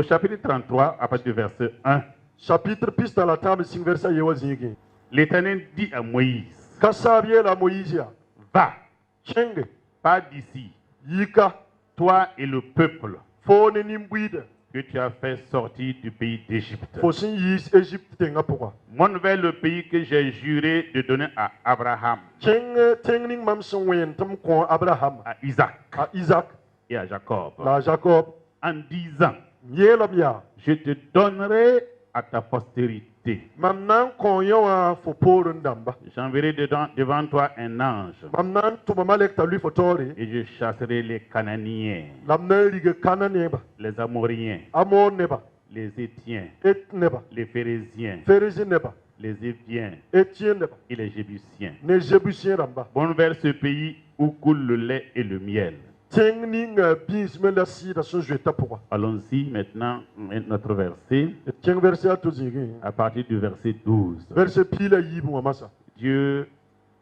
chapitre 33, à partir du verset 1, chapitre pista la table sing versa yewa zingi. l'Éternel dit à Moïse, Kasabie la Moïse ya. va, Chenge. pas d'ici, Yika. toi et le peuple Fone nimbuide. que tu as fait sortir du pays d'Égypte. Fosin yis Égypte tenga pourquoi. Mon vers le pays que j'ai juré de donner à Abraham, Chenge tengning mam sonwen tam kon Abraham. à Isaac A Isaac. et à Jacob, La Jacob. en disant, Yelam ya. je te donnerai à ta postérité. Mam nan kon yawa fo porun damba. J'enverrai devant toi un ange Mam nan tuma malek ta lui fotori. et je chasserai les Cananéens, Lam nan riga kananeba. les Amoriens, Amon neba. les Étiens, Et neba. les Phérésiens, Férézi neba. les Éviens Etienne neba. et les Jébusiens. Ne jebusien ramba. Bon vers ce pays où coule le lait et le miel. Tengning bis me la si da son jeta pourquoi. Allons-y maintenant, notre verset, Tiens verset à tout zingi. à partir du verset 12. Verset pile yibu amasa. Dieu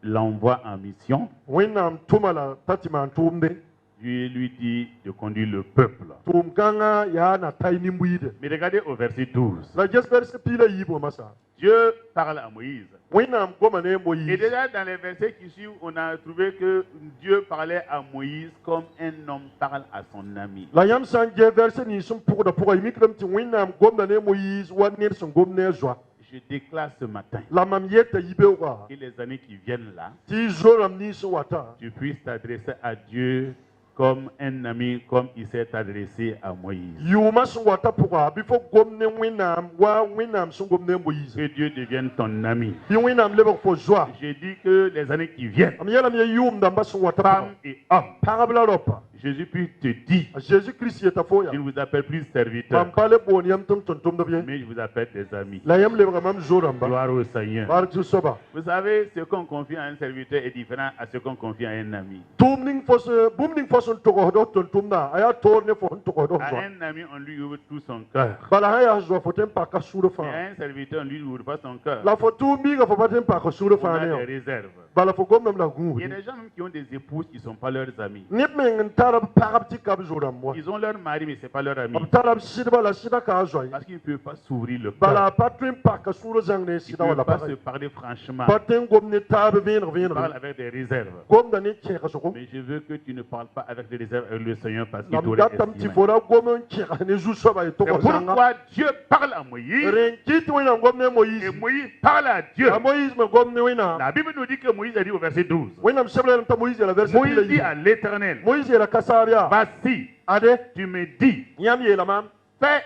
l'envoie en mission. Wenam tumala tatiman tumde. Dieu lui dit de conduire le peuple. Tumkanga ya na taini mbuide. Mais regardez au verset 12. La just verset pile yibu amasa. Dieu parle à Moïse. Wenam gomane Et Moïse. déjà dans les versets qui suivent, on a trouvé que Dieu parlait à Moïse comme un homme parle à son ami. La yam sanje verset ni sum pour da pour imikram ti wenam gomane Moïse wanir son gomne joie. Je déclare ce matin La mam yeta yibewa. que les années qui viennent là, Ti joram ni so wata. tu puisses t'adresser à Dieu comme un ami, comme il s'est adressé à Moïse. Yuma son wata pourquoi. Bifo gomne wenam wa wenam son gomne Moïse. Que Dieu devienne ton ami. Bi wenam lebe fo joie. Je dis que les années qui viennent, Am yela mi yum damba son wata. femmes et hommes, Parabla ropa. Jésus puisse te dire, Jésus-Christ est à foya. je ne vous appelle plus serviteur, Pampale boniam tum tum tum de bien. mais je vous appelle des amis. La yam le vraiment joramba. Gloire au Seigneur. Bar tu soba. Vous savez, ce qu'on confie à un serviteur est différent à ce qu'on confie à un ami. Tumning fos booming fos on toko do tum tum na. Aya torne fo on toko do À joa. un ami, on lui ouvre tout son cœur. Bala haya joa fo tem pa ka suru Et fa. à un serviteur, on lui ouvre pas son cœur. La fo tu mi ga fo patem pa ka suru On fa a des ne. réserves. Bala fo gom nam la gu. Il y a des gens même qui ont des épouses qui ne sont pas leurs amis. Nip men tarab parab ti kab joram mo. Ils ont leur mari, mais ce n'est pas leur ami. Ab tarab sidba la sida ka joa. Parce qu'ils ne peuvent pas s'ouvrir le cœur. Bala patrim pa ka suru zang ne Ils ne sida peuvent wala pas pa. se parler franchement. Patem gom ne tab venir Ils venir. parlent avec des réserves. Gom da ne ke ka soko. Mais je veux que tu ne parles pas avec des réserves avec le Seigneur parce qu'il Nam t'aurait datam ti estimé. fora gomon ki ne ju soba C'est toko zanga. pourquoi Dieu parle à Moïse Renkiti wina gomne Moïse. et Moïse parle à Dieu. A Moïse me gomne wina. La Bible nous dit que Moïse a dit au verset 12. Wina msebla nta Moïse la verset Moïse dit pile. à l'Éternel, Moïse la kasaria. voici, Ade tu me dis, nyam ye la mam. fais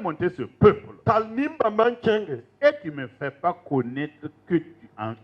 monter ce peuple Tal nimba man kenge. et tu ne me fais pas connaître que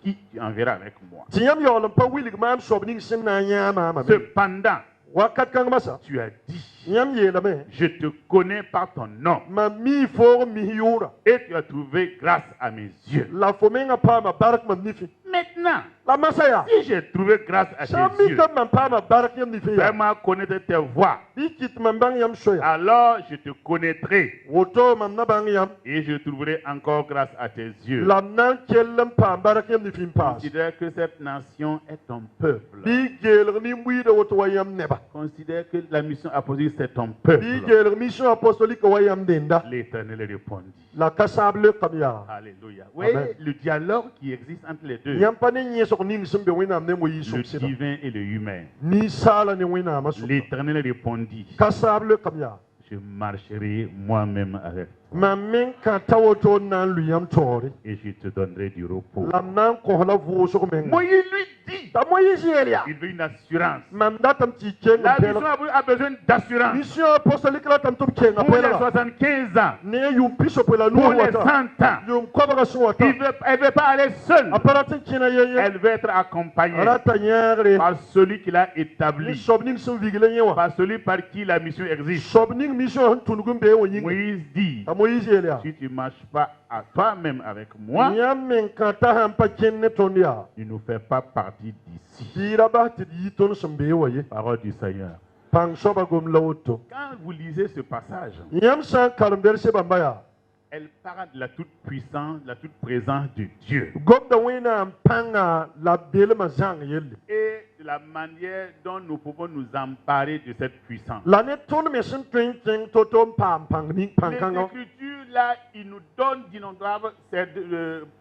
qui tu enverras avec moi. Tiam yo lam pa wilig mam sobning sin na nyama ma. Cependant, Wakat kang masa. tu as dit, Nyam ye la me. je te connais par ton nom Ma mi for mi yura. et tu as trouvé grâce à mes yeux. La fomenga pa ma barak ma nifi. Maintenant, La masaya. si j'ai trouvé grâce à tes Sami yeux, kam man pa ma barak yam nifi ya. fais-moi connaître tes voies. Dikit man bang yam soya. Alors je te connaîtrai Woto man na bang yam. et je trouverai encore grâce à tes yeux. Lam nan kellam pa barak yam nifi pas. Considère que cette nation est ton peuple. Bi geler ni mwi de woto wayam neba. Considère que la mission apostolique c'est ton Bi peuple. geler mission apostolique wayam denda. L'Éternel répondit. La kasable kamya. Alléluia. Oui, Amen. le dialogue qui existe entre les deux, Yam pa ne nye sok ning sembe wina ne moyi le sok sida. divin et le humain. Ni sala ne wina masuk. L'Éternel répondit, Kasable kamya. je marcherai moi-même avec toi Ma men kan tawoto nan luyam tori. et je te donnerai du repos. Lam nan ko la vo sok men. Moïse lui dit, Ta moyi jelia. il veut une assurance. Mam datam ti ken La mission pela. a besoin d'assurance. Mission apostolique la tam tum ken Pour les pela. 75 ans, Ne yum piso pela nu pour les 100 wata. ans, Yum kobra so wata. elle ne veut pas aller seule. Aparatin kina yeye. Elle veut être accompagnée Rata nyare. par celui qui l'a Ni établi, sobning sum vigile yewa. par celui par qui la mission existe. Sobning mission tunugum be wo yingi. Moïse dit, Ta moyi jelia. si tu ne marches pas à toi-même avec moi, Nyam men kan ta ham pa kenne tondia. tu ne fais pas partie d'ici. Tira ba ti yi ton sumbe waye. Parole du Seigneur. Pang soba gom lawoto. Quand vous lisez ce passage, Nyam san kalumber se bambaya. elle parle de la toute-puissance, de la toute-présence de Dieu. Gom da wina panga la bele mazang yelle. Et de la manière dont nous pouvons nous emparer de cette puissance. ละเนี่ยทนเมชินตริงจริงโตโตมผ่านพังนิ่งพัง Les คังเอา Écritures, là, ils nous donnent d'innombrables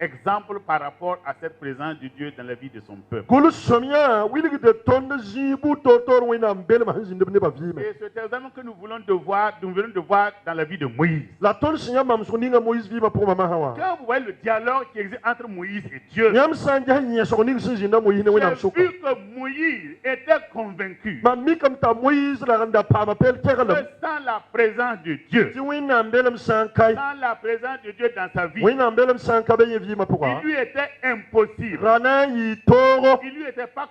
exemples par rapport à cette présence de Dieu dans la vie de son peuple. กุลสมยาวิลิกเดตนจีบูโตโตวินามเบลมาหันจินเดบเนบาวีเม Et cet exemple que nous venons de voir dans la vie de Moïse. ละทนสิยามามสุนิงาโมอิสวีมาพูมามาฮาวา Quand vous voyez le dialogue qui existe entre Moïse et Dieu, ยามสันจะให้เนียสกนิงสิจินดาโมอิสเนวินามสุ j'ai ก vu que Moïse était convaincu มันมีคำตามโมอิสละกันดาพามาเพลแค่กัน que sans la présence de Dieu, จิวินามเบลมสังไค sans la présence de Dieu dans sa vie, วินามเบลมสังคาเบยวีมาพูกา il lui était impossible. รานายีโตโร Il lui était pas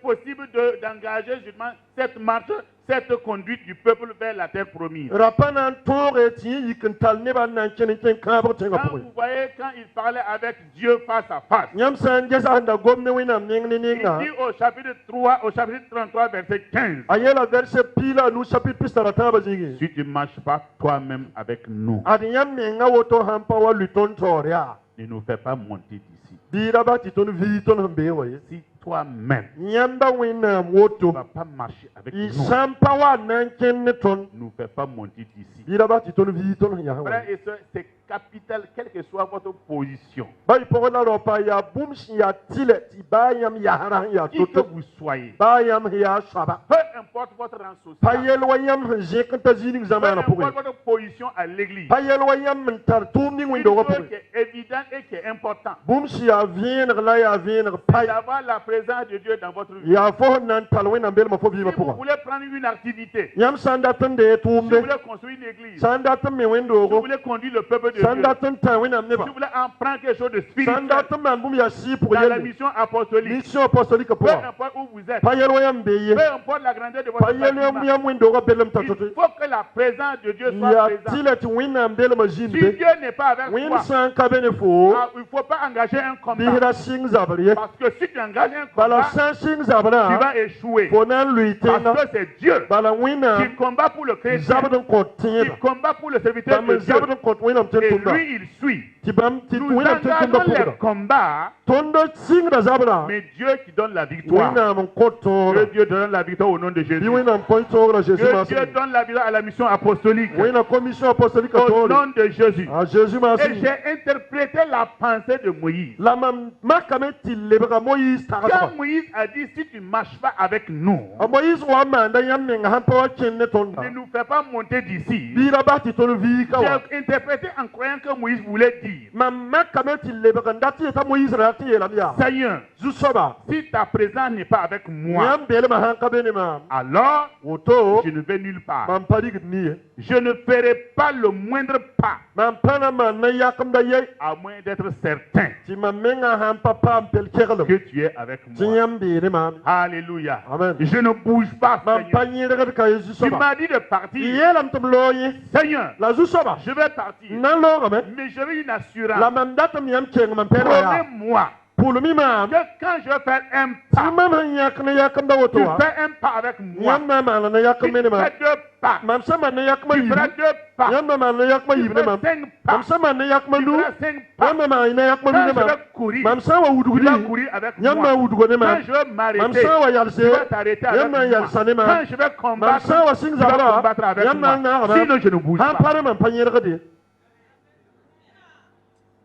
possible d'engager justement cette marche, cette conduite du peuple vers la terre promise. ราปานันโตเรทียิกันทัลเนบานันเชนิเชนคาบเชงกับ Quand พู vous voyez, quand il parlait avec Dieu face à face, ยามสันจะสันดากมเนวินามเนงนิง il นะ dit au chapitre 3, au chapitre 33, verset 15, อายะละเวอร์เซปีลานูชัปิพิสตาราตาบะจิง si tu ne marches pas toi-même avec nous, อันยามเมงาโวโตฮัมปาวาลุตอนโตเรีย ne nous fais pas monter d'ici. ดีราบาติตอนวีตอนฮัมเบวะ Si toi-même ยามบาวินามโวโต ne vas pas marcher avec อี nous, ซัมปาวานันเชนเนตอน ne nous fais pas monter d'ici. ดีราบาติตอนวีตอนยาฮวะ Frères et sœurs, c'est capital, quelle que soit votre position, บายพอนาโรปายาบุมชิยาติเลติบายามยาฮารังยา qui ตุ que ตุ vous soyez, บายามฮิยาชาบะ peu importe votre rang พาย social, ลวายามเจกันตาจินิงซา peu มานะพูก importe votre position à l'église, พายลวายามมันตาตูมนิงวิน une โดกะพู chose qui est évidente et qui est importante, บุมชิยาเวียนกลายาเวียนกพาย c'est d'avoir la présence de Dieu dans votre vie. ยาฟอนันทัลวินามเบลมาฟอบี Si มาพูก vous voulez prendre une activité, ยามซันดาตันเดตูม si เด vous voulez construire une église, ซันดาตันเมวินโด si โก vous voulez conduire le peuple de ซัน Dieu, ดาตันทาวินามเนบะ si vous voulez apprendre quelque chose de ซันดา spirituel ตันมันบุมยาซีพูก dans เย la ล mission apostolique, มิชชั่นอพอสโตลิกพู peu ก importe où vous êtes, พายลวายามเบย peu importe la grandeur de พา votre ยลวายาม bâtiment, ยามวินโดกะเบลมตาตุตุ il faut que la présence de Dieu ยา soit ติ présente. เลตวินามเบลมาจิน Si เบ Dieu n'est pas avec วิน toi, ซังคาเบเนฟู il ne faut pas engager un ดี combat. ราซิงซาบะเลีย Parce que si tu engages un บาลา combat, ซันซิงซาบะนา tu vas échouer. โฟนันลุยเตนะ Parce que c'est Dieu บาลาวินาม qui combat pour le ซา chrétien, บะดงกดเท qui นะ combat pour le บา serviteur มั de นซาบะด Dieu. งกดวินามเจน Et ตุนดา lui, il suit. ที่บัมที่ Nous วินามเจนตุนดา engageons พูด les นะ combats, ทนดซิงดาซาบะนา mais Dieu qui donne la วิ victoire. นามกดโต Que Dieu donne la victoire au nom de ที่ Jésus. วินามปอยโตกระเจซูมา Que สิ Dieu donne la victoire à la mission apostolique. วินามคอมมิชชั่นอพอสโตลิกโต Au nom de Jésus. อาเจซูมาสิ Et j'ai interprété la pensée de Moïse. ลามันมักกะเมติเลเบกะโมยิสตากะ Quand Moïse a dit, si tu ne marches pas avec nous, อะโมยิสวามันดายัมเนงฮัมปอเชนเนตอนดา ne nous fais pas monter d'ici. บีราบาติตอนวีกะวะ J'ai interprété en croyant que Moïse voulait dire, มันมักกะเมติเลเบกะดัตที่ทาโมยิสราที่ลำยา Seigneur, ซุซอบะ si ta présence n'est pas avec ยา moi, มเบลมาฮังกะเบเนมา alors โอโต je ne vais nulle part. มันพาดิกนี่ Je ne ferai pas le moindre pas, มันพานามันนายาคัมดาเย à moins d'être certain ที่มันเมงาฮัมปะปามเปลเคกะลม que tu es avec ที่ moi. ยามบีเนมา Alléluia. Amen. Je ne bouge pas, มันพา Seigneur. ยีระกะกะยซุซ Tu อบะ m'as dit de อี partir. เยลัมตุมโลย Seigneur, ลาซุซอบะ je vais partir. นั่นโลกะเม Mais je veux une ลา assurance. มันดัตมยามเชงมันเพรายา Promets-moi พูลุมิมาม que quand je vais faire un ที่ pas, มันหันยาคนายาคัมดาวตั tu ว fais un pas avec ยาม moi. มามาลนายาคัม Tu เมเนมา fais deux pas. มันสมันนายาคัม Tu ยี feras deux ยาม pas. มามาลนายาคัมยี Tu เนมา feras cinq มัน pas. สมันนายาคัม Tu ดู feras cinq ยาม pas. มามาลนายาคัมดู Quand เน je มา vais courir, มันสาวาวูดู tu ดี vas courir avec ยามมา moi. วูดูกันเนมา Quand je vais มัน m'arrêter, สาวายาลเซ tu vas t'arrêter ยาม avec มา moi. ยาลซาเนมา Quand je vais มัน combattre, สาวาซิง tu ซา vas บะ combattre avec ยามมานา moi. Sinon, je ne bouge ฮัม pas. พาเนมันพันเยระกะดี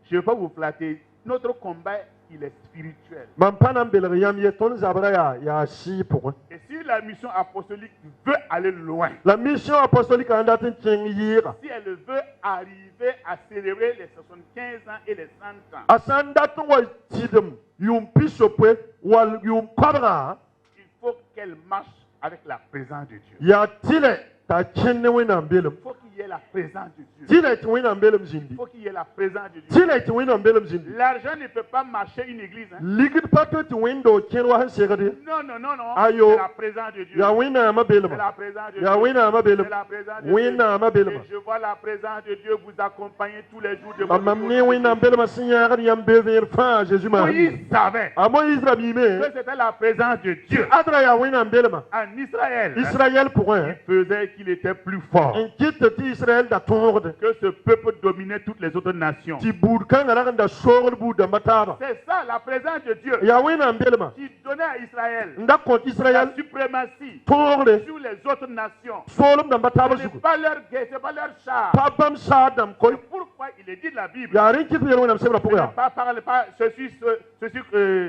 Je ne veux pas vous flatter. Notre combat, il est spirituel. มันพานัมเบลกยามเยตอนซาบะยาชีปุก Et si la mission apostolique veut aller loin, La mission apostolique en date chen yira si elle veut arriver à célébrer les 75 ans et les 100 ans, asan datu wa tidum yum pisopwe wal yum kwabra il faut qu'elle marche avec la présence de Dieu. ya tile ta chenne wena mbelum Il faut qu'il y ait la présence de Dieu. tile ti wena mbelum Il zindi faut qu'il y ait la présence de Dieu. tile ti wena mbelum zindi L'argent ne peut pas marcher une église. Hein? ligid pato ti wendo chen wa han segade Non, non, non, non. Ayo. C'est la présence de Dieu. ya wena ma belum C'est la présence de ya Dieu. wena ma belum C'est la présence de wena ma Dieu. belum Et je vois la présence de Dieu vous accompagner tous les jours de votre amam ni vie. wena mbelum sinya gar yam bever fa Jésus ma Moïse savait amo Israël bime que c'était la présence de Dieu adra ya wena mbelum en Israël Israël pour qui un faisait qu'il était plus fort. en quitte ti Israël da torde que ce peuple dominait toutes les autres nations. ti bud kanga la da sogr bud da mataba C'est ça la présence de Dieu ya wina mbelma qui donnait à Israël nda ko la Israël suprématie torde sur les autres nations. solum da mataba Ce suku n'est pas leur guerre, ce n'est pas leur char. pabam sadam koy C'est pourquoi il est dit de la Bible. ya rin kit yelo nam sebra Ce n'est poya pas parle pas ceci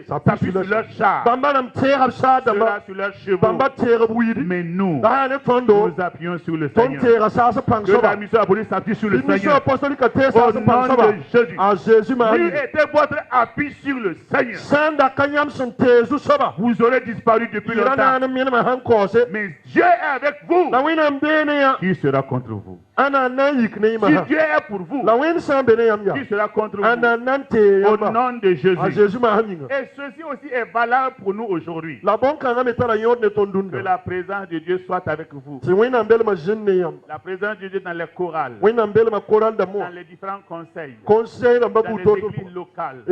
Ça s'appuie sur leur char, bamba nam terab sadam cela sur leurs chevaux. bamba terab widi Mais nous, da ne tondo nous appuyons sur le ton Seigneur. tera sa sa pang Que la soba mission apostolique s'appuie sur le mission Seigneur. apostolique te Au sa sa pang nom soba de Jésus. en Jésus Lui Marie était votre appui sur le Seigneur. sanda kanyam son tezu soba Vous aurez disparu depuis longtemps. irana na mina ma hankose Mais Dieu est avec vous. la wina mbene ya Qui sera contre vous? ana nan yikne ma Si ha Dieu est pour vous, la win san bene yam ya qui sera contre vous? ana nan te Au yamba nom de a Jésus. Jésus ma haminga Et ceci aussi est valable pour nous aujourd'hui. la bon kanga metara yod ne ton Que dunda la présence de Dieu soit avec vous. si wina mbele ma jinne yam La présence de Dieu dans les chorales, wina mbele ma koral da mo dans les différents conseils, conseil da dans babu les to églises locales,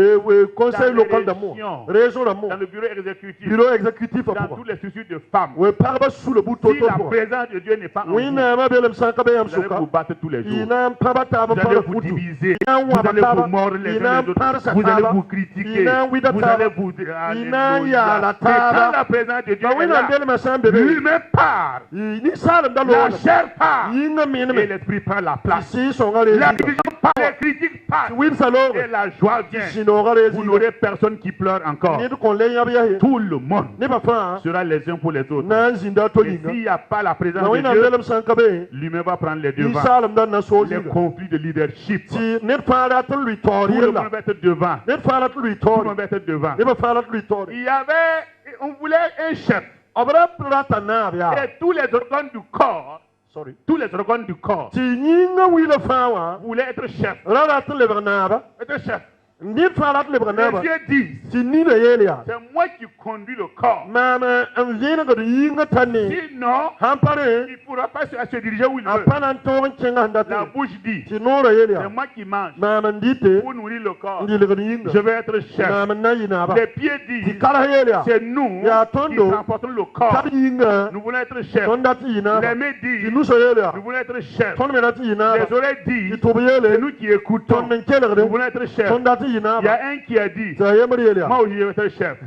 conseil dans les local da mo régions, région da mo dans le bureau exécutif, bureau exécutif dans apa toutes les structures de femmes. we parba sous le bouton Si la to présence de Dieu n'est pas en vous, wina ma bele msanka be yam vous allez suka vous battre tous les jours. ina paba ta ba Vous allez para vous futu diviser, ina vous wa allez bataba vous mordre les uns ina les autres, parsa vous allez taba vous critiquer, ina wida vous taba allez vous... ina ya la Mais quand taba la présence de Dieu ba est wina là, mbele ma san bebe l'humain part, ni salam da la lo chair part, yinga mine et me l'esprit prend la place. si songa le La division part, les critiques partent, win salor et la joie vient. sinora le Vous n'aurez personne qui pleure encore. ni ko le yabe ya Tout le monde ne ba fa sera les uns pour les autres. na zinda to Et yinga s'il n'y a pas la présence na de wina Dieu, mbele msanka be l'humain va prendre les ni devants. salam da na so Les yinga conflits de leadership. Tout si ne fara to lui tori le monde la va être devant. ne fara to lui Tout le tori monde va être devant. ne ba fara to lui tori Il y avait, on voulait un chef. abra plata na ya Et tous les organes du corps, sorry tous les organes du corps ti yinga wila fawa voulaient être chef. rara to le bernaba Être chef. ni fara to le bernaba Les dieux disent, ti ni le yele ya c'est moi qui conduis le corps. mama an yena ga yinga tanne Sinon, hampare il ne pourra pas se diriger où il veut. apana to kenga La ndata bouche dit, ti nora yele c'est ya moi qui mange mama ndite pour nourrir le corps. ndi le ga yinga Je vais être chef. mama na yina ba Les pieds ti disent, kala yele ya c'est nous Ya qui tondo. transportons le corps. tabi yinga Nous voulons être chefs. tonda ti yina Les mains ti disent, nuso yele ya nous voulons être chefs. ton mena ti yina Les oreilles ti disent, tobi c'est yele nous qui écoutons. ton men kele Nous de voulons être chefs. tonda ti yina Il y ba a un qui a dit, ta yemri yele ya moi aussi je vais être chef.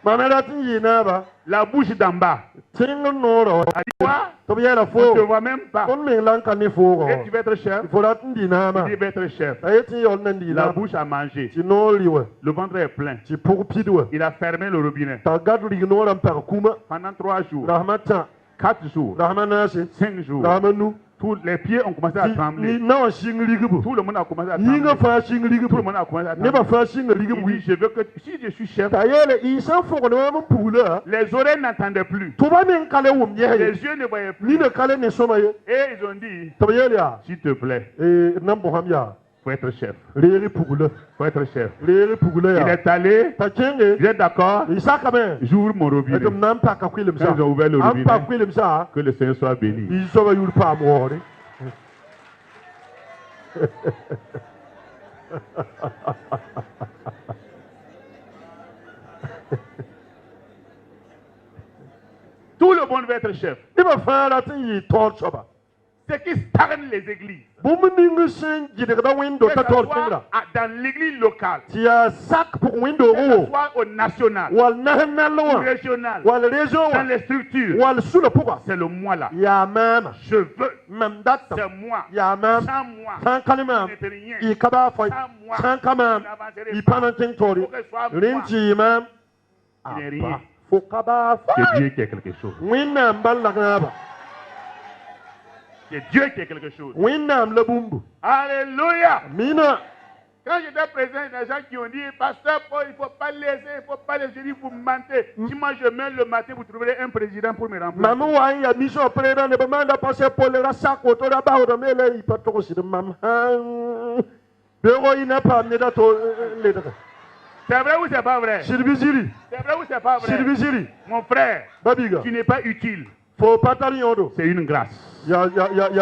mama da ti yina ba La bouche d'en bas. tinga noro A dit quoi? tobi yele On ne te fo voit même pas. ton men lanka ni fo Et tu vas être chef? il faudra ti na ma Il dit, il va être chef. ayeti yol nan di La na bouche a mangé. ti no liwe Le ventre est plein. ti pour pidwe Il a fermé le robinet. ta gadu ri no ram par kuma Pendant 3 jours, rahmata 4 jours, rahmanase 5 jours, rahmanu tous les pieds ont commencé à ni trembler. na shingli gubu Tout le monde a commencé à trembler. yinga fa shingli Tout le gubu monde a commencé à ne ba trembler. fa shingli Il gubu dit, je veux que si je suis chef, ta yele isa fo ko no pula les oreilles n'entendaient plus. to ba men kale wum ye Les yeux ne voyaient ni plus. ne kale ne soma ye Et ils ont dit, to yele ya s'il te plaît, nam boham ya faut être chef. reri pugula Faut être chef. reri pugula Il ya est allé, ta kenge vous êtes d'accord? isa ka ben J'ouvre mon robinet. edum nam pa ka kwilim sa Quand ils ont ouvert le am pa robinet, kwilim sa que le Seigneur soit béni. iso ba yul pa mo re Tout le monde veut être chef. iba fara tin yi tor soba Ce qui stagne les églises. bum ningu sen jide da window Que ta ce tor soit tingra dans l'église locale, ti ya sak pour window que ce ro soit au national, wal national ou wa régional, wal region dans wa les structures, wal sula puka c'est le moi là. ya mama Je veux, mam datta c'est moi. ya mam Sans moi, san kalima je n'étais rien. i kaba foy Sans moi, san kama je n'avancerai i pas. panan ting tori Faut que ce soit moi. rinji mam Il n'est rien. fo kaba C'est Dieu qui est quelque chose. winnam ballagaba C'est Dieu qui est quelque chose. winnam labumbu Alléluia. mina Quand j'étais présent, il y a des gens qui ont dit, Pasteur Paul, il ne faut pas laisser, il ne faut pas laisser. J'ai dit, vous mentez. Si moi je mets le matin, vous trouverez un président pour me remplacer. mamu wa ya mission preda ne bamanda passer pour le rasako to da bawo da mele i patoko si de mam bego ina pa ne da to le da C'est vrai ou c'est pas vrai? sirbiziri C'est vrai ou c'est pas vrai? sirbiziri Mon frère, babiga tu n'es pas utile. fo patari yodo C'est une grâce. ya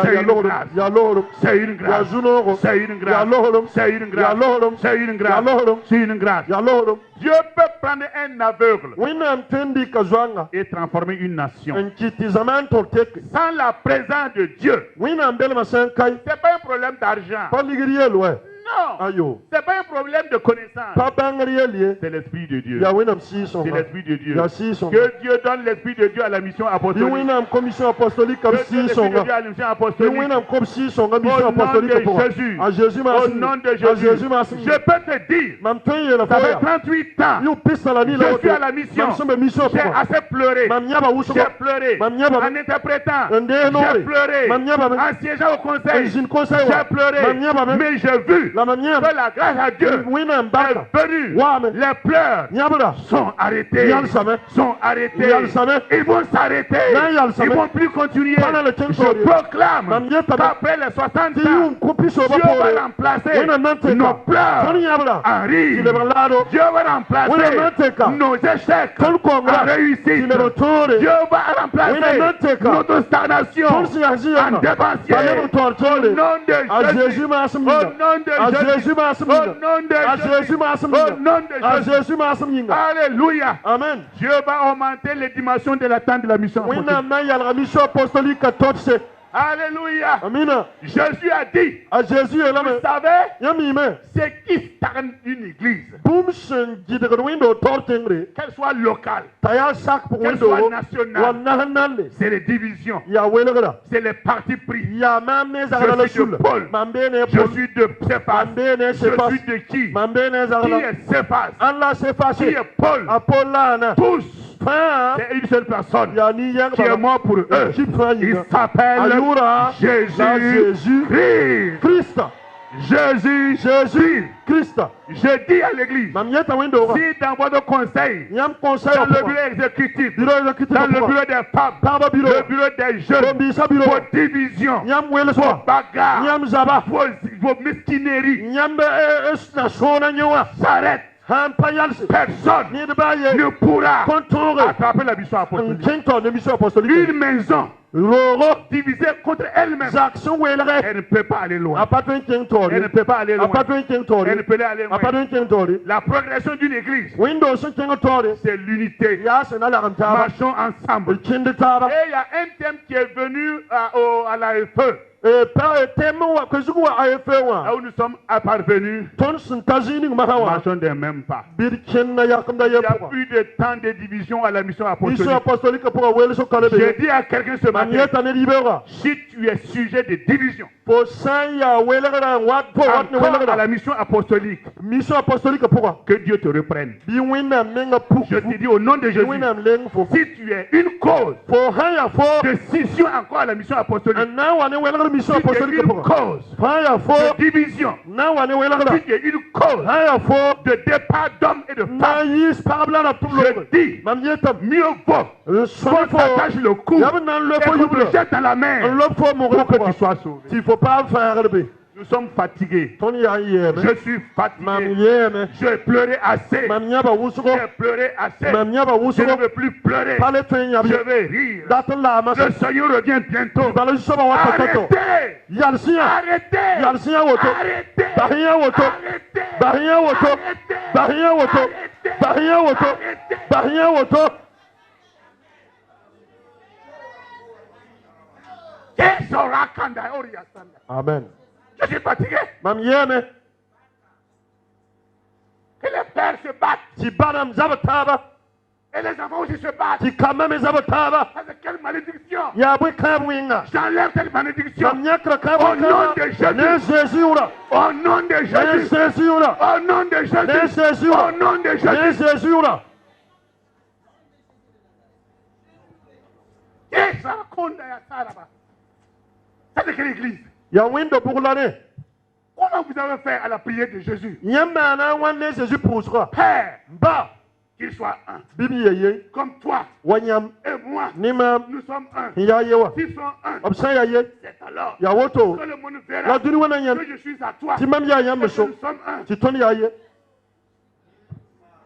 C'est une lohoro grâce. ya lohoro C'est une ya grâce. zunoro C'est une ya grâce. lohoro C'est une ya grâce. lohoro C'est une ya grâce. lohoro C'est une grâce. ya lohoro Dieu peut prendre un aveugle wina tendi kazwanga et transformer une nation. nkiti zaman tortek Sans la présence de Dieu, wina mbele masankai ce n'est pas un problème d'argent. paligiriel we Non. ayo Ce n'est pas un problème de connaissance. pa bangriel C'est l'Esprit de Dieu. ya wina si son C'est l'Esprit de Dieu. ya si son Que Dieu donne l'Esprit de Dieu à la mission bi apostolique. wina commission apostolique comme Que Dieu si son l'Esprit de Dieu à la mission bi apostolique. wina comme si son mission Au nom apostolique de pour Jésus. a Jésus Au merci nom de a Jésus. Jésus merci Je peux te dire, mam toye la ça fait faya 38 ans. you pisa la ni la Je suis à la mission. mam sombe mission J'ai pour assez pleuré. mam nyaba wuso J'ai pleuré. Mam nyaba En interprétant. Ndé J'ai nore. pleuré. Mam nyaba En siégeant au conseil. Jin conseil J'ai wa pleuré. mam nyaba Mais j'ai vu la mam nyaba que la grâce à Dieu wina mbaka est venue. wa me Les pleurs nyabra sont arrêtés. Yal same. Sont arrêtés. Yal same. Ils vont s'arrêter. Na yal same. Ils vont plus continuer. Pana le tempo. Je proclame Mam yeta ba. qu'après les 60 ti ans, yu kupiso ba Dieu pore va remplacer wina nante nos ka pleurs toni nyabra en rire. ti le balado Dieu va remplacer Wina nanteka. nos échecs Ton congrès. en réussite. ti le rotore Dieu va remplacer Wina nanteka. notre stagnation ton si azi en yana dépensier. Bale Au rotore nom de a Jésus. Jésus Au masamina nom de a Jésus. Jésus Au masamina nom de a Jésus. Jésus Au masamina nom de a Jésus. Jésus masamina Alléluia. amen Dieu va augmenter les dimensions de la tente de la mission wina apostolique. na yalga mission apostolique totse Alléluia. amina Jésus a dit, a Jésus est là vous mais savez, yamime ce qui stagne une église, boum sen gidga windo tortengre qu'elle soit locale, taya sak pour qu'elle windo soit nationale, wa nahanale c'est les divisions, ya welegra c'est les partis pris. ya mame zagala Je suis de sul Paul. mambene Je Paul suis de Céphas. mambene Je Cephas suis de qui? mambene Qui zagala est Céphas? Allah Cephas Qui est Paul? Apollana Tous, fa c'est une seule personne ya ni yang qui est mort pour eux. Il s'appelle Ayura la Jésus Jésus-Christ. Christ Jésus-Christ. Christ Je dis à l'église, mamyeta windo si dans votre conseil, nyam conseil dans le bureau exécutif, bureau exécutif dans le bureau des femmes, Taba bureau. le bureau des jeunes, Bombisa bureau. vos divisions, nyam wele vos so bagarres, nyam zaba vos mesquineries nyam na sona nyowa s'arrêtent. han payalse Personne ni de baye ne pourra contrôler attraper la mission apostolique. Kenton de mission apostolique Une maison roro divisée contre elle-même, action welere elle ne peut pas aller loin. apatun Kenton Elle ne peut pas aller loin. apatun Kenton Elle ne peut pas aller loin. apatun Kenton La progression d'une église, windows Kenton c'est l'unité. ya sena la rentaba Marchons ensemble. kinde taba Et il y a un thème qui est venu à l'AFE, pa temo wa kwezugu wa AFE là wa où nous sommes parvenus. ton sintazini mahawa Marchons des mêmes pas. birken na yakamda Il n'y a yepo plus de temps de division à la mission mission apostolique. apostolique pour wele so kalebe J'ai dit à quelqu'un ce matin, manieta ne libera si tu es sujet de division, pour sanya welera wat pour wat ne encore à welera la mission apostolique, mission apostolique pour que Dieu te reprenne. bi wina menga pu Je te dis au nom de Jésus, wina leng fo si tu es une cause for haya fo de scission encore à la mission apostolique, na wane welera mission si tu es apostolique une pour cause haya fo de division, na wane welera si tu es une cause haya fo de départ d'hommes et de na femmes, yis parabla na tout le je dis, manieta mieux vaut soni qu'on fo t'attache le cou yabe nan le et fo qu'on yubre te jette dans la mer le fo mo pour que ko tu sois sauvé. il faut pas faire rebe Nous sommes fatigués. ton ya yeme Je suis mam fatigué. yeme J'ai pleuré assez. mam nyaba wusuko J'ai pleuré assez. mam nyaba Je ne wusuko veux plus pleurer. pale twen yabe Je vais rire. datan la mas Le Seigneur revient bientôt. bala soba wa toto Arrêtez! yalsiya Arrêtez! yalsiya woto Arrêtez! bahiya woto Arrêtez! bahiya woto bahiya woto bahiya woto bahiya woto Qu'est-ce sera quand d'ailleurs il y a ça là? amen Je suis fatigué. mam yeme Que les pères se battent. ti banam zabataba Et les enfants aussi se battent. ti kamame zabataba Ça, c'est quelle malédiction! ya bwe kabwinga J'enlève cette malédiction. mam nyakra Au nom de kabwinga ne Jésus. Jésus ura Au nom de ne Jésus. Jésus ura Au nom de ne Jésus. Jésus Au ura nom de ne Jésus. Jésus ura Et ça raconte à ça là-bas. Ça, c'est quelle église? ya windo burlane Comment vous avez fait à la prière de Jésus? nyamba na wanne Jésus poussera Père, ba qu'il soit un. bibi yeye Comme toi wanyam et moi, nimam nous sommes un. ya yewa S'ils sont un, obsa ya ye c'est alors ya woto que le monde la verra duni wana nyam que je suis à toi. ti mam ya Et yam que so nous sommes un. ti ton ya ye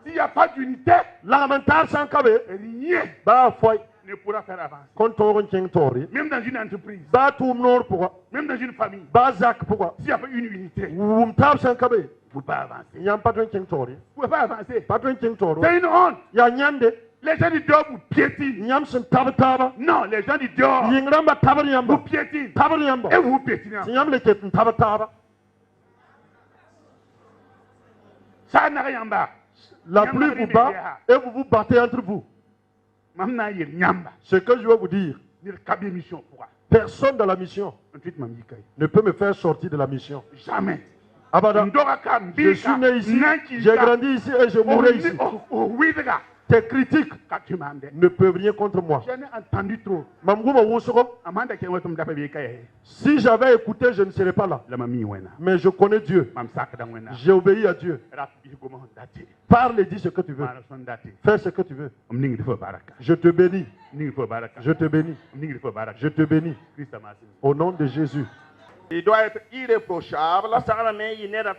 S'il n'y a pas d'unité, la mentar san kabe rien ba foy ne pourra faire avancer. Kon toron king tori. Même dans une entreprise, Ba tum nor pour. même dans une famille, Ba zak pour. s'il n'y a pas une unité, Wum tab san kabe. vous ne pouvez pas avancer. Nyam patron king tori. Vous ne pouvez pas avancer. Patron king toro. C'est une honte. Ya nyande. Les gens du dehors vous piétinent. Nyam sen tab taba. Non, les gens du dehors Yingramba tabar vous yamba. piétinent. Tabar yamba. Et vous vous piétinez. Nyam le ket tab taba. Ça n'a rien bas. La pluie vous bat et vous vous battez entre vous. Mamna yir nyamba. Ce que je veux vous dire, Nir kabi mission pourra. personne dans la mission Ensuite, mam yikay. ne peut me faire sortir de la mission. Jamais. Abada, Ndora ka je suis né ici, j'ai grandi ici et je mourrai ici. Oui, les gars. Tes critiques Quand tu m'as dit, ne peuvent rien contre moi. j'en ai entendu trop. Mamgouma Wosoko, Amanda qui est tombé d'après Bikaye. si j'avais écouté, je ne serais pas là. La mamie wena. Mais je connais Dieu. Mam sak da wena. J'ai obéi à Dieu. Rap bi gomo dati. Parle et dis ce que tu veux. Mara son dati. Fais ce que tu veux. Omning fo baraka. Je te bénis. Ning fo baraka. Je te bénis. Omning fo baraka. Je te bénis. Christ a merci. Au nom de Jésus. Il doit être irréprochable, Asagala me yine dat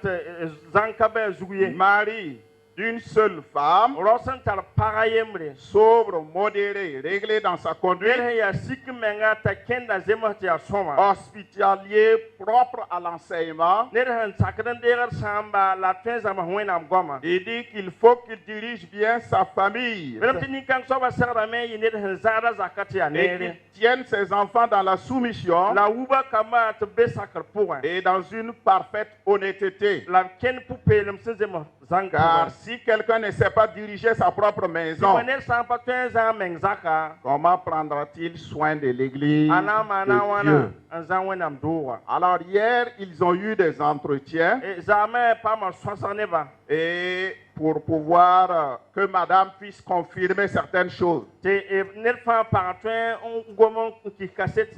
zankabe zuguye. mari d'une seule femme, Rosan tar parayemre. sobre, modéré, réglé dans sa conduite, Ner ya sik menga ta kenda zema ta soma. hospitalier, propre à l'enseignement. Ner han sakran degar samba la tenza ma hoena goma. Il dit qu'il faut qu'il dirige bien sa famille Même tini kan soba sagala me yine han zara zakati ya et nere. qu'il tienne ses enfants dans la soumission La uba kama te besakar point. et dans une parfaite honnêteté. La ken pupelem senzema Car zanka. si quelqu'un ne sait pas diriger sa propre maison, Ner sampa tenza mengzaka. comment prendra-t-il soin de l'église Anama de na Dieu? wana anzan wenam doa. Alors hier, ils ont eu des entretiens E zame pa ma sosaneba. et pour pouvoir que madame puisse confirmer certaines choses. Ner fa paratwen on gomon ki cassette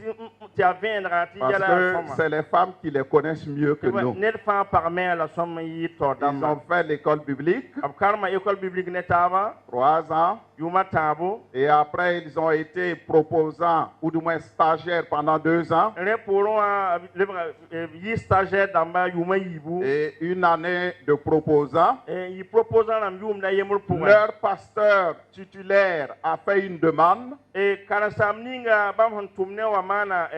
ti avendra ti Parce yala que soma. c'est les femmes qui les connaissent mieux que nous. Ner fa parmen la soma yi Ils tordam. ont fait l'école biblique, Ab karma école biblique netaba 3 ans, yuma tabo. et après ils ont été proposants ou du moins stagiaires pendant 2 ans Re poron yi stagiaire damba yuma yibu. et 1 année de proposants. Yi proposant am yum na yemur pour. Leur pasteur titulaire a fait une demande E karasam ninga bam han tumne wa mana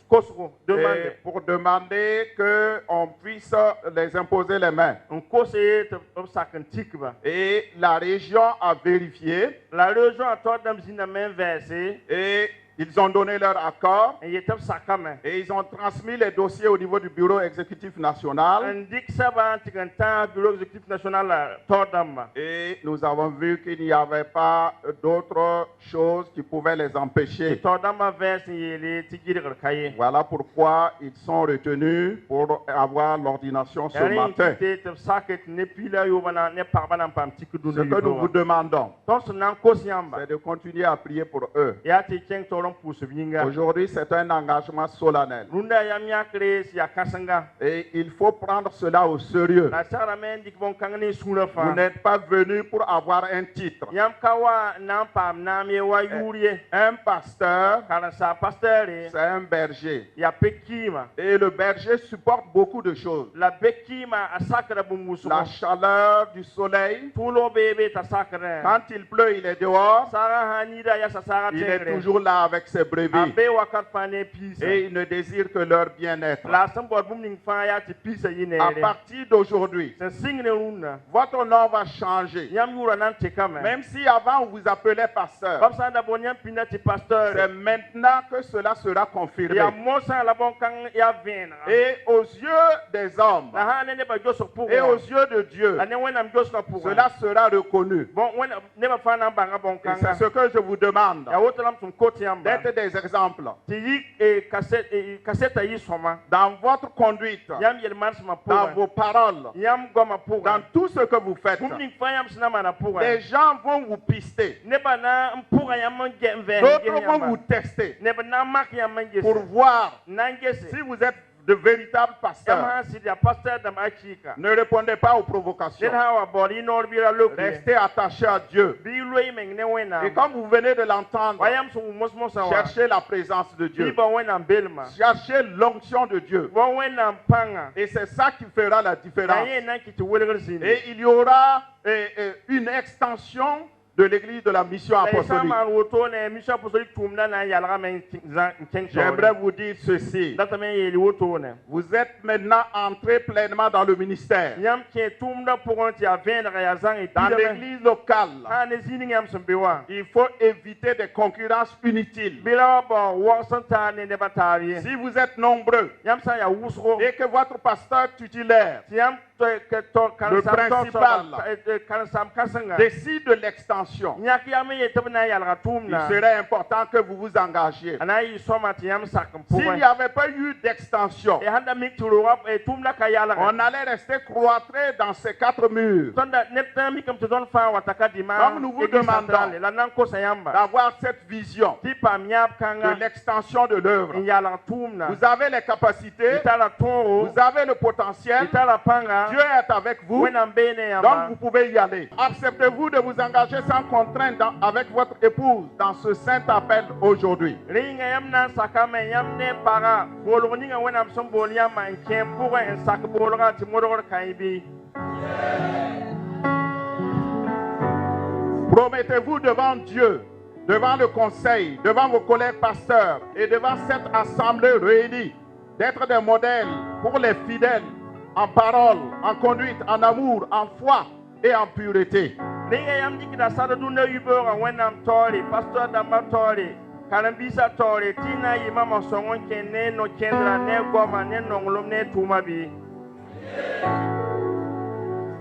kosko et demande. pour demander qu'on puisse les imposer les mains. On kose te obsakentik ba. Et la région a vérifié La région a tordam zina men verse. et ils ont donné leur accord E yetap sakame. et ils ont transmis les dossiers au niveau du bureau exécutif national. Indik saba tigantan bureau exécutif national tordam. Et nous avons vu qu'il n'y avait pas d'autres choses qui pouvaient les empêcher. Tordam verse yele tigir kaye. Voilà pourquoi ils sont retenus pour avoir l'ordination ce matin. Ce que nous vous demandons, c'est de continuer à prier pour eux. Aujourd'hui, c'est un engagement solennel. Et il faut prendre cela au sérieux. Vous n'êtes pas venu pour avoir un titre. Un pasteur, c'est un berger. Et le berger supporte beaucoup de choses. La chaleur du soleil. Quand il pleut, il est dehors. Il est toujours là avec ses brebis. Et il ne désire que leur bien-être. À partir d'aujourd'hui, votre nom va changer. Même si avant on vous appelait pasteur, c'est maintenant que cela sera confirmé. Et aux yeux des hommes et aux yeux de Dieu, cela sera reconnu. Et c'est ce que je vous demande, d'être des exemples dans votre conduite, dans vos paroles, dans tout ce que vous faites. Les gens vont vous pister. D'autres vont vous tester pour voir si vous êtes de véritables pasteurs. Ne répondez pas aux provocations. Restez attachés à Dieu. Et comme vous venez de l'entendre, cherchez la présence de Dieu. Cherchez l'onction de Dieu. Et c'est ça qui fera la différence. Et il y aura une extension de l'église de la mission apostolique. J'aimerais vous dire ceci. Vous êtes maintenant entré pleinement dans le ministère. Dans l'église locale, il faut éviter des concurrences inutiles. Si vous êtes nombreux et que votre pasteur tutélaire, le principal, décide de l'extension, il serait important que vous vous engagiez. S'il n'y avait pas eu d'extension, on allait rester cloîtré dans ces 4 murs. Donc nous vous demandons d'avoir cette vision de l'extension de l'œuvre. Vous avez les capacités, vous avez le potentiel, Dieu est avec vous, donc vous pouvez y aller. Acceptez-vous de vous engager sans contrainte avec votre épouse dans ce saint appel aujourd'hui? Promettez-vous devant Dieu, devant le conseil, devant vos collègues pasteurs et devant cette assemblée réunie d'être des modèles pour les fidèles en parole, en conduite, en amour, en foi et en pureté.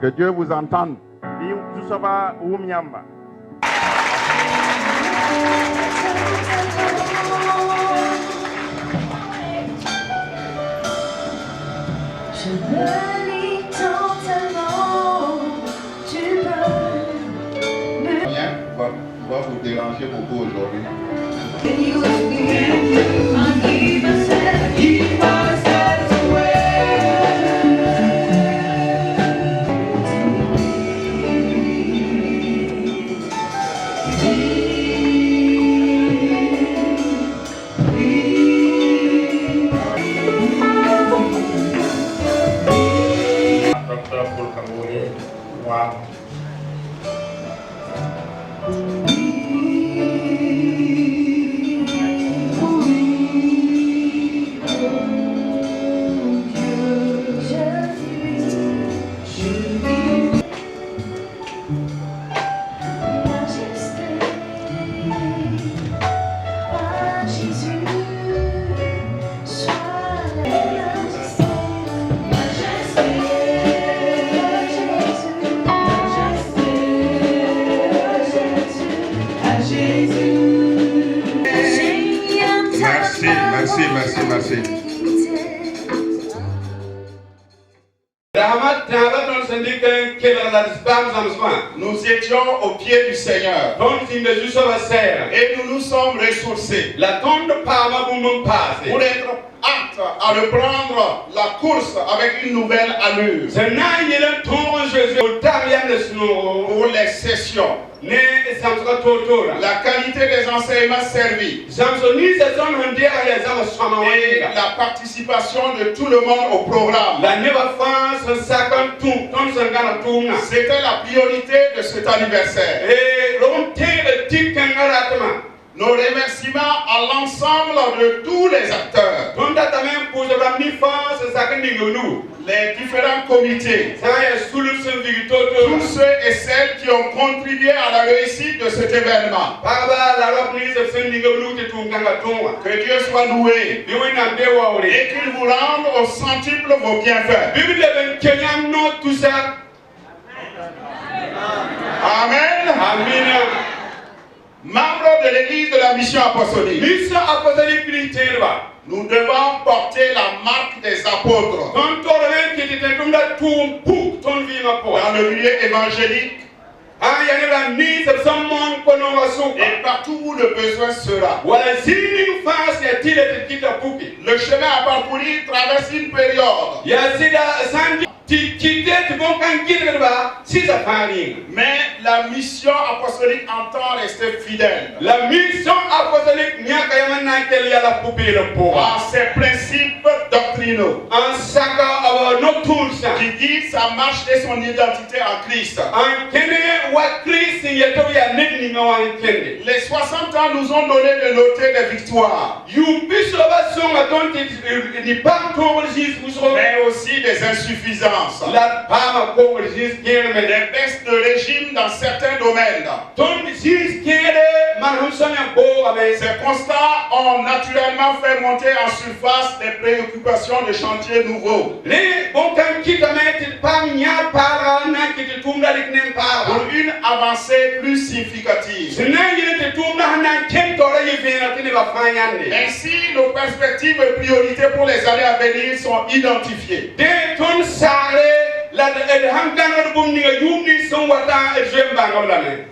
Que Dieu vous entende. Je me lis totalement, tu peux me... Rien va vous déranger beaucoup aujourd'hui. Merci. Nous étions au pied du Seigneur et nous nous sommes ressourcés pour être aptes à reprendre la course avec une nouvelle allure pour les sessions. La qualité des enseignements servis et la participation de tout le monde au programme. C'était la priorité de cet anniversaire. Nos remerciements à l'ensemble de tous les acteurs, les différents comités, tous ceux et celles qui ont contribué à la réussite de cet événement. Que Dieu soit loué et qu'il vous rende au centuple vos bienfaits. Amen. Membres de l'église de la mission apostolique, nous devons porter la marque des apôtres dans le milieu évangélique et partout où le besoin sera. Le chemin à parcourir traverse une période, mais la mission apostolique entend rester fidèle La mission apostolique à ses principes doctrinaux qui guident sa marche et son identité en Christ. Les 60 ans nous ont donné de noter des victoires, mais aussi des insuffisances, des baisses de régime dans certains domaines. Ces constats ont naturellement fait monter en surface des préoccupations de chantiers nouveaux. Pour une avancée plus significative. Ainsi, nos perspectives et priorités pour les années à venir sont identifiées.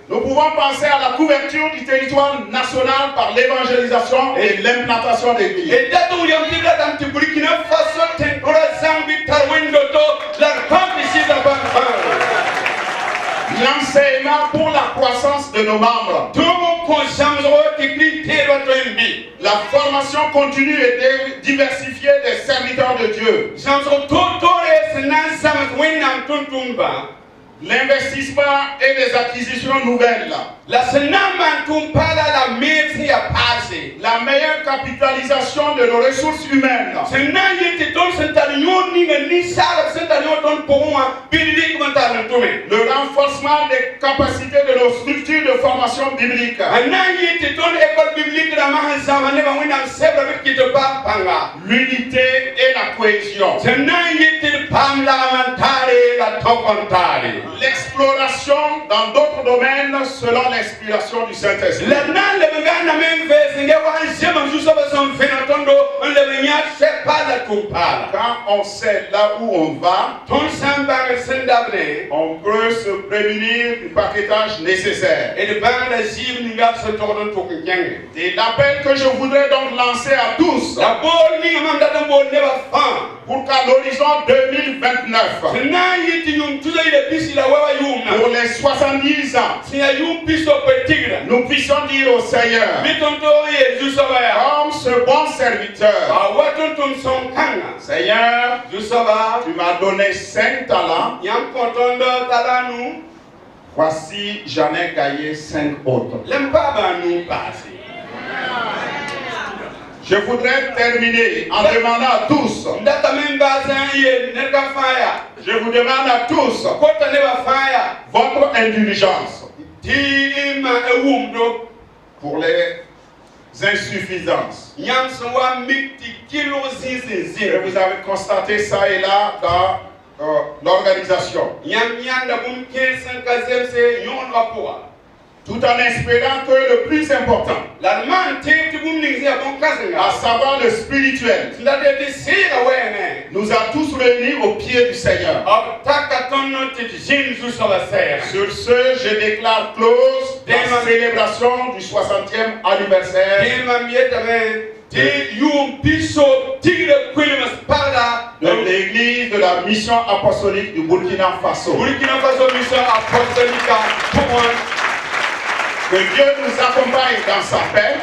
Nous pouvons penser à la couverture du territoire national par l'évangélisation et l'implantation d'églises. L'enseignement pour la croissance de nos membres. La formation continue et diversifiée des serviteurs de Dieu. L'investissement et les acquisitions nouvelles. La meilleure capitalisation de nos ressources humaines. Le renforcement des capacités de nos structures de formation biblique. L'unité et la cohésion. L'exploration dans d'autres domaines selon l'inspiration du Saint-Esprit. Quand on sait là où on va, on peut se prémunir du paquetage nécessaire. Et l'appel que je voudrais donc lancer à tous, pour qu'à l'horizon 2029, pour les 70 ans, nous puissions dire au Seigneur, comme ce bon serviteur, Seigneur, tu m'as donné 5 talents, voici j'en ai gagné 5 autres. Je voudrais terminer en demandant à tous, je vous demande à tous votre indulgence pour les insuffisances. Et vous avez constaté ça et là dans l'organisation. Tout en espérant que le plus important, à savoir le spirituel, nous a tous réunis au pied du Seigneur. Sur ce, je déclare close la célébration du 60e anniversaire de l'église de la mission apostolique du Burkina Faso. Que Dieu nous accompagne dans sa paix,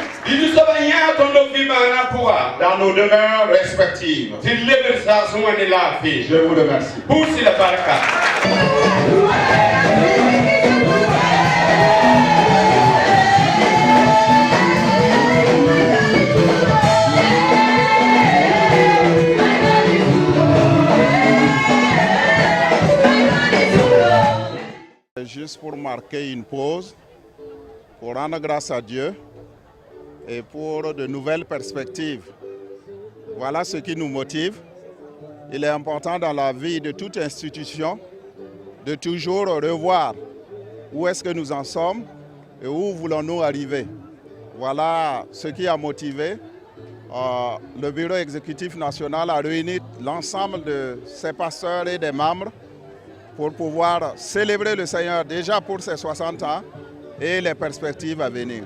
dans nos demeures respectives. Je vous remercie. Juste pour marquer une pause, pour rendre grâce à Dieu et pour de nouvelles perspectives. Voilà ce qui nous motive. Il est important dans la vie de toute institution de toujours revoir où est-ce que nous en sommes et où voulons-nous arriver. Voilà ce qui a motivé le bureau exécutif national à réunir l'ensemble de ses pasteurs et des membres pour pouvoir célébrer le Seigneur déjà pour ses 60 ans et les perspectives à venir.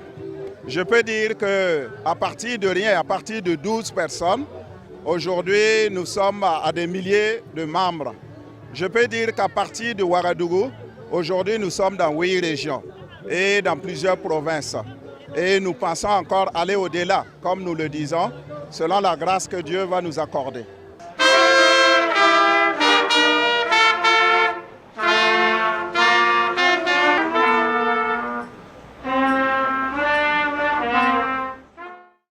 Je peux dire qu'à partir de rien, à partir de 12 personnes, aujourd'hui nous sommes à des milliers de membres. Je peux dire qu'à partir de Ouagadougou, Aujourd'hui, nous sommes dans 8 régions et dans plusieurs provinces. Et nous pensons encore aller au-delà, comme nous le disons, selon la grâce que Dieu va nous accorder.